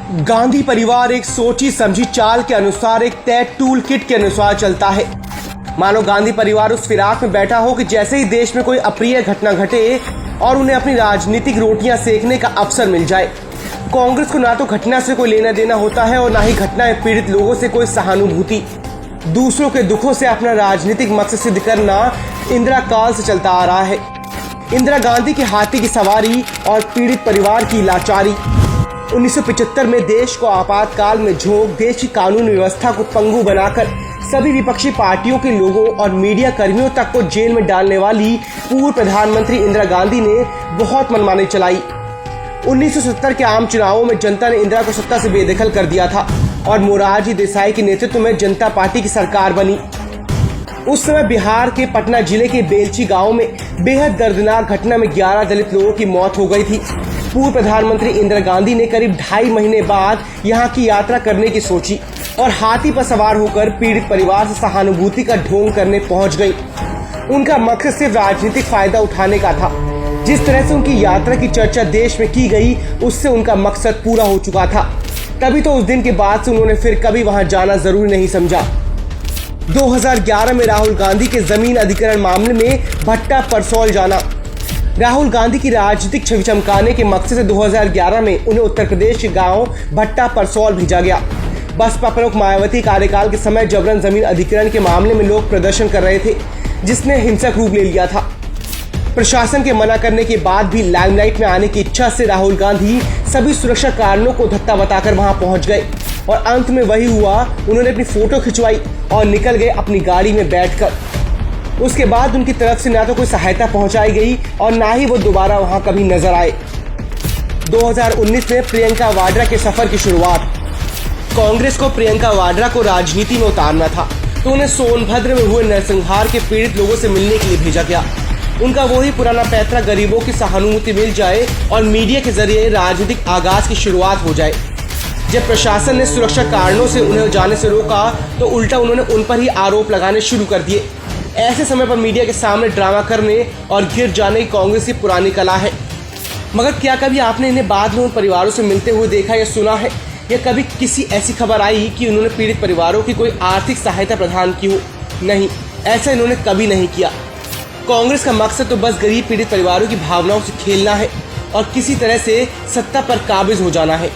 गांधी परिवार एक सोची समझी चाल के अनुसार, एक तय टूल किट के अनुसार चलता है। मानो गांधी परिवार उस फिराक में बैठा हो कि जैसे ही देश में कोई अप्रिय घटना घटे और उन्हें अपनी राजनीतिक रोटियां सेकने का अवसर मिल जाए। कांग्रेस को ना तो घटना से कोई लेना देना होता है और ना ही घटना में पीड़ित लोगों से कोई सहानुभूति। दूसरों के दुखों से अपना राजनीतिक मकसद सिद्ध करना इंदिरा काल से चलता आ रहा है। इंदिरा गांधी के हाथी की सवारी और पीड़ित परिवार की लाचारी। 1975 में देश को आपातकाल में झोंक देश की कानून व्यवस्था को पंगु बनाकर सभी विपक्षी पार्टियों के लोगों और मीडिया कर्मियों तक को जेल में डालने वाली पूर्व प्रधानमंत्री इंदिरा गांधी ने बहुत मनमानी चलाई। 1970 के आम चुनावों में जनता ने इंदिरा को सत्ता से बेदखल कर दिया था और मोरारजी देसाई के नेतृत्व में जनता पार्टी की सरकार बनी। उस समय बिहार के पटना जिले के बेलची गांव में बेहद दर्दनाक घटना में 11 दलित लोगों की मौत हो गई थी। पूर्व प्रधानमंत्री इंदिरा गांधी ने करीब 2.5 महीने बाद यहां की यात्रा करने की सोची और हाथी पर सवार होकर पीड़ित परिवार से सहानुभूति का ढोंग करने पहुंच गई। उनका मकसद सिर्फ राजनीतिक फायदा उठाने का था। जिस तरह से उनकी यात्रा की चर्चा देश में की गई, उससे उनका मकसद पूरा हो चुका था। तभी तो उस दिन के बाद से उन्होंने फिर कभी वहां जाना जरूरी नहीं समझा। 2011 में राहुल गांधी के जमीन अधिग्रहण मामले में भट्टा परसौल जाना। राहुल गांधी की राजनीतिक छवि चमकाने के मकसद से 2011 में उन्हें उत्तर प्रदेश के गांव भट्टा परसौल भेजा गया। बसपा प्रमुख मायावती कार्यकाल के समय जबरन जमीन अधिग्रहण के मामले में लोग प्रदर्शन कर रहे थे, जिसने हिंसक रूप ले लिया था। प्रशासन के मना करने के बाद भी लाइमलाइट में आने की इच्छा से राहुल गांधी सभी सुरक्षा कारणों को धत्ता बताकर वहां पहुंच गए और अंत में वही हुआ। उन्होंने अपनी फोटो खिंचवाई और निकल गए अपनी गाड़ी में बैठकर। उसके बाद उनकी तरफ से ना तो कोई सहायता पहुंचाई गई और ना ही वो दोबारा वहां कभी नजर आए। 2019 में प्रियंका वाड्रा के सफर की शुरुआत। कांग्रेस को प्रियंका वाड्रा को राजनीति में उतारना था, तो उन्हें सोनभद्र में हुए नरसंहार के पीड़ित लोगों से मिलने के लिए भेजा गया। उनका वही पुराना पैतरा, गरीबों की सहानुभूति मिल जाए और मीडिया के जरिए राजनीतिक आगाज की शुरुआत हो जाए। जब प्रशासन ने सुरक्षा कारणों से उन्हें जाने से रोका, तो उल्टा उन्होंने उन पर ही आरोप लगाने शुरू कर दिए। ऐसे समय पर मीडिया के सामने ड्रामा करने और गिर जाने की कांग्रेस की पुरानी कला है। मगर क्या कभी आपने इन्हें बाद में उन परिवारों से मिलते हुए देखा या सुना है, या कभी किसी ऐसी खबर आई कि उन्होंने पीड़ित परिवारों की कोई आर्थिक सहायता प्रदान की हो? नहीं, ऐसा इन्होंने कभी नहीं किया। कांग्रेस का मकसद तो बस गरीब पीड़ित परिवारों की भावनाओं से खेलना है और किसी तरह से सत्ता पर काबिज हो जाना है।